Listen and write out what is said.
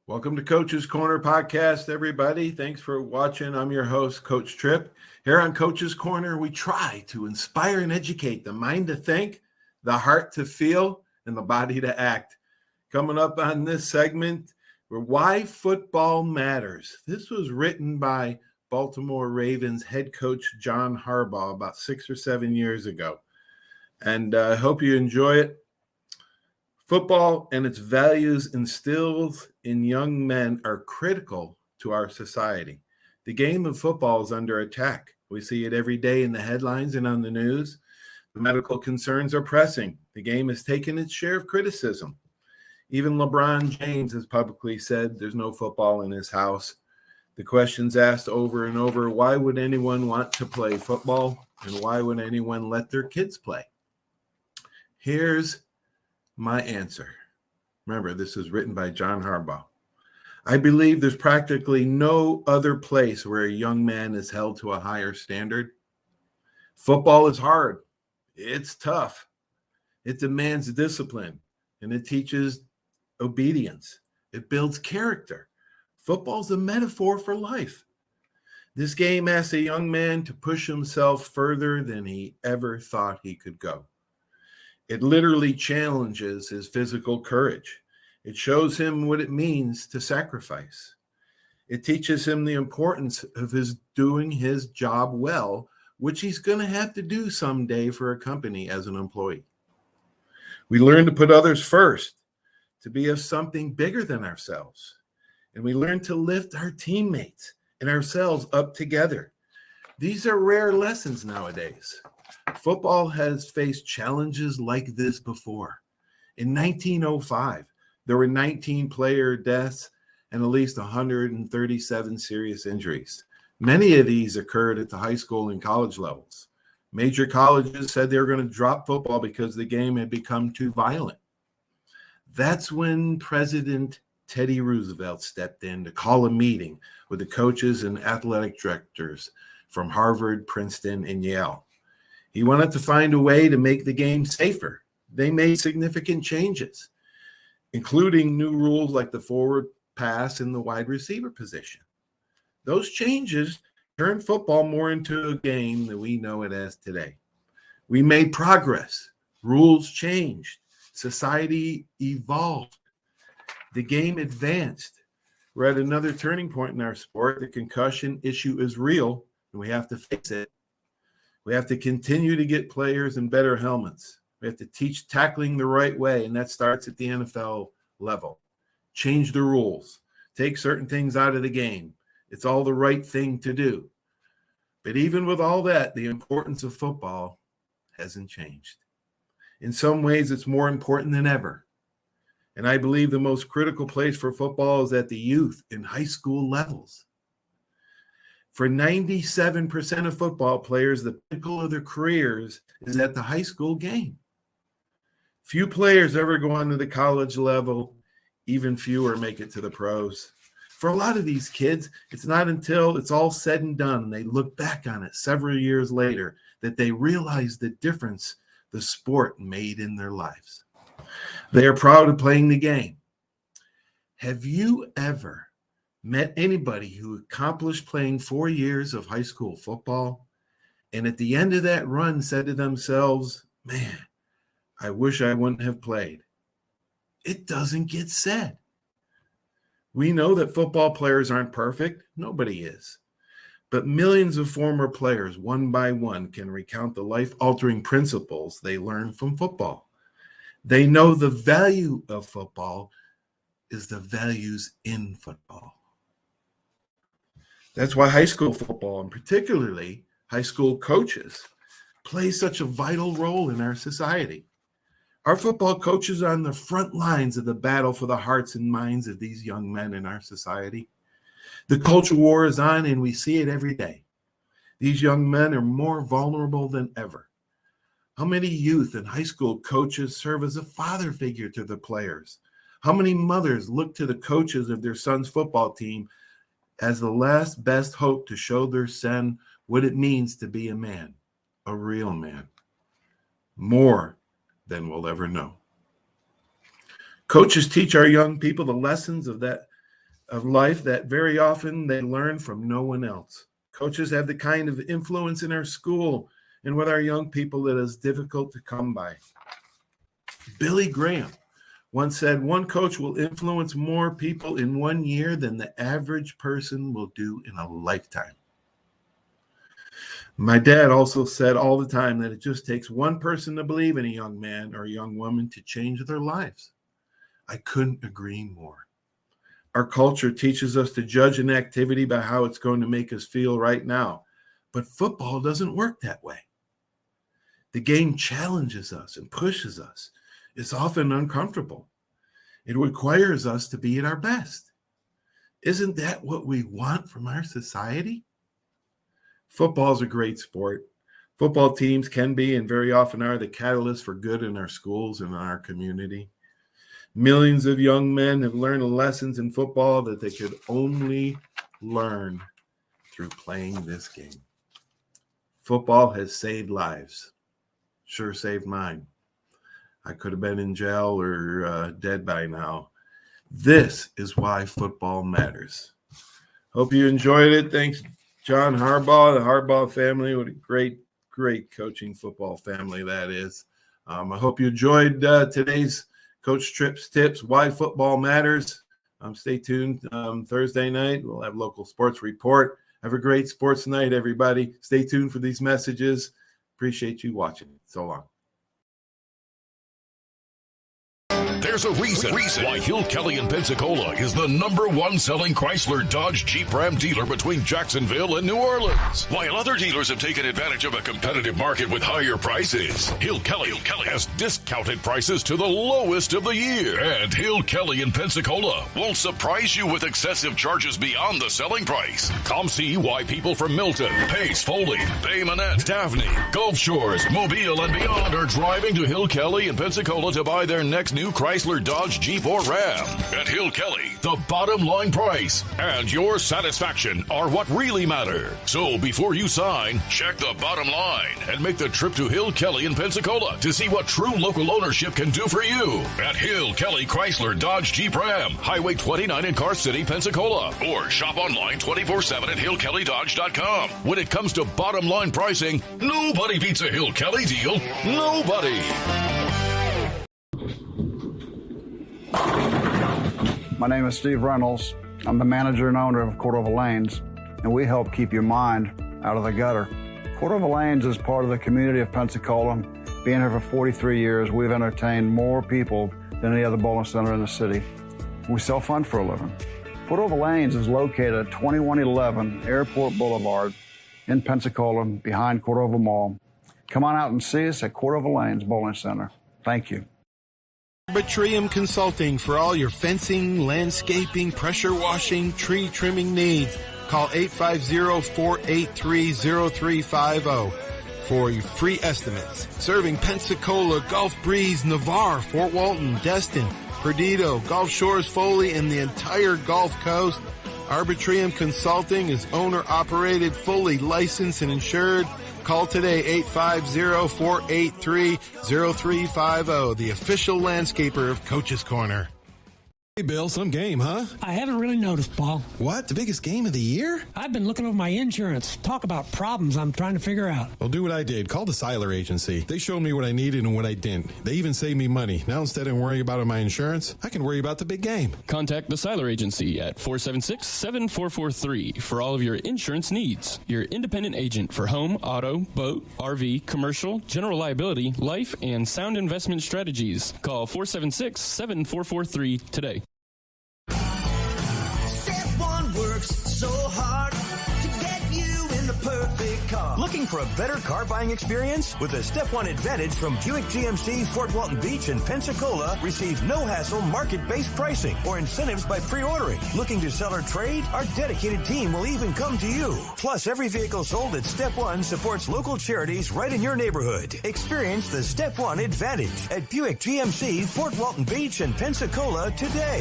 Welcome to Coach's Corner podcast, everybody. Thanks for watching. I'm your host, Coach Tripp. Here on Coach's Corner, we try to inspire and educate the mind to think, the heart to feel, and the body to act. Coming up on this segment, why football matters. This was written by Baltimore Ravens head coach John Harbaugh about 6 or 7 years ago. And I hope you enjoy it. Football and its values instilled in young men are critical to our society. The game of football is under attack. We see it every day in the headlines and on the news. The medical concerns are pressing. The game has taken its share of criticism. Even LeBron James has publicly said there's no football in his house. The question's asked over and over, why would anyone want to play football? And why would anyone let their kids play? Here's my answer. Remember, this is written by John Harbaugh. I believe there's practically no other place where a young man is held to a higher standard. Football is hard. It's tough. It demands discipline, and it teaches obedience. It builds character. Football's a metaphor for life. This game asks a young man to push himself further than he ever thought he could go. It literally challenges his physical courage. It shows him what it means to sacrifice. It teaches him the importance of doing his job well, which he's going to have to do someday for a company as an employee. We learn to put others first, to be of something bigger than ourselves. And we learn to lift our teammates and ourselves up together. These are rare lessons nowadays. Football has faced challenges like this before. In 1905, there were 19 player deaths and at least 137 serious injuries. Many of these occurred at the high school and college levels. Major colleges said they were going to drop football because the game had become too violent. That's when President Teddy Roosevelt stepped in to call a meeting with the coaches and athletic directors from Harvard, Princeton, and Yale. He wanted to find a way to make the game safer. They made significant changes, including new rules like the forward pass and the wide receiver position. Those changes turned football more into a game that we know it as today. We made progress. Rules changed. Society evolved. The game advanced. We're at another turning point in our sport. The concussion issue is real, and we have to fix it. We have to continue to get players in better helmets. We have to teach tackling the right way, and that starts at the NFL level. Change the rules. Take certain things out of the game. It's all the right thing to do. But even with all that, the importance of football hasn't changed. In some ways, it's more important than ever. And I believe the most critical place for football is at the youth and high school levels. For 97% of football players, the pinnacle of their careers is at the high school game. Few players ever go on to the college level. Even fewer make it to the pros. For a lot of these kids, it's not until it's all said and done, and they look back on it several years later, that they realize the difference the sport made in their lives. They are proud of playing the game. Have you ever met anybody who accomplished playing 4 years of high school football and at the end of that run said to themselves, man, I wish I wouldn't have played? It doesn't get said. We know that football players aren't perfect. Nobody is. But millions of former players, one by one, can recount the life-altering principles they learned from football. They know the value of football is the values in football. That's why high school football, and particularly high school coaches, play such a vital role in our society. Our football coaches are on the front lines of the battle for the hearts and minds of these young men in our society. The culture war is on, and we see it every day. These young men are more vulnerable than ever. How many youth and high school coaches serve as a father figure to the players? How many mothers look to the coaches of their son's football team as the last best hope to show their son what it means to be a man, a real man? More than we'll ever know. Coaches teach our young people the lessons of that of life that very often they learn from no one else. Coaches have the kind of influence in our school and with our young people that is difficult to come by. Billy Graham once said, one coach will influence more people in 1 year than the average person will do in a lifetime. My dad also said all the time that it just takes one person to believe in a young man or a young woman to change their lives. I couldn't agree more. Our culture teaches us to judge an activity by how it's going to make us feel right now. But football doesn't work that way. The game challenges us and pushes us. It's often uncomfortable. It requires us to be at our best. Isn't that what we want from our society? Football is a great sport. Football teams can be and very often are the catalyst for good in our schools and in our community. Millions of young men have learned lessons in football that they could only learn through playing this game. Football has saved lives. Sure saved mine. I could have been in jail or dead by now. This is why football matters. Hope you enjoyed it. Thanks, John Harbaugh, the Harbaugh family. What a great coaching football family that is. I hope you enjoyed today's Coach Tripp's Tips, Why Football Matters. Stay tuned. Thursday night, we'll have local sports report. Have a great sports night, everybody. Stay tuned for these messages. Appreciate you watching. So long. There's a reason why Hill Kelly in Pensacola is the #1 selling Chrysler Dodge Jeep Ram dealer between Jacksonville and New Orleans. While other dealers have taken advantage of a competitive market with higher prices, Hill Kelly has discounted prices to the lowest of the year. And Hill Kelly in Pensacola won't surprise you with excessive charges beyond the selling price. Come see why people from Milton, Pace, Foley, Bay Minette, Daphne, Gulf Shores, Mobile, and beyond are driving to Hill Kelly in Pensacola to buy their next new Chrysler, Dodge, Jeep, or Ram. At Hill Kelly, the bottom line price and your satisfaction are what really matter. So before you sign, check the bottom line and make the trip to Hill Kelly in Pensacola to see what true local ownership can do for you. At Hill Kelly Chrysler, Dodge, Jeep, Ram, Highway 29 in Car City, Pensacola. Or shop online 24/7 at hillkellydodge.com. When it comes to bottom line pricing, nobody beats a Hill Kelly deal. Nobody. My name is Steve Reynolds. I'm the manager and owner of Cordova Lanes, and we help keep your mind out of the gutter. Cordova Lanes is part of the community of Pensacola. Being here for 43 years, we've entertained more people than any other bowling center in the city. We self-fund for a living. Cordova Lanes is located at 2111 Airport Boulevard in Pensacola, behind Cordova Mall. Come on out and see us at Cordova Lanes Bowling Center. Thank you. Arbitrium Consulting for all your fencing, landscaping, pressure washing, tree trimming needs. Call 850-483-0350 for your free estimates. Serving Pensacola, Gulf Breeze, Navarre, Fort Walton, Destin, Perdido, Gulf Shores, Foley, and the entire Gulf Coast. Arbitrium Consulting is owner-operated, fully licensed and insured. Call today, 850-483-0350, the official landscaper of Coach's Corner. Hey, Bill, some game, huh? I haven't really noticed, Paul. What? The biggest game of the year? I've been looking over my insurance. Talk about problems I'm trying to figure out. Well, do what I did. Call the Seiler Agency. They showed me what I needed and what I didn't. They even saved me money. Now, instead of worrying about my insurance, I can worry about the big game. Contact the Seiler Agency at 476-7443 for all of your insurance needs. Your independent agent for home, auto, boat, RV, commercial, general liability, life, and sound investment strategies. Call 476-7443 today. So hard to get you in the perfect car. Looking for a better car buying experience? With a Step 1 Advantage from Buick GMC, Fort Walton Beach, and Pensacola, receive no-hassle market-based pricing or incentives by pre-ordering. Looking to sell or trade? Our dedicated team will even come to you. Plus, every vehicle sold at Step 1 supports local charities right in your neighborhood. Experience the Step 1 Advantage at Buick GMC, Fort Walton Beach, and Pensacola today.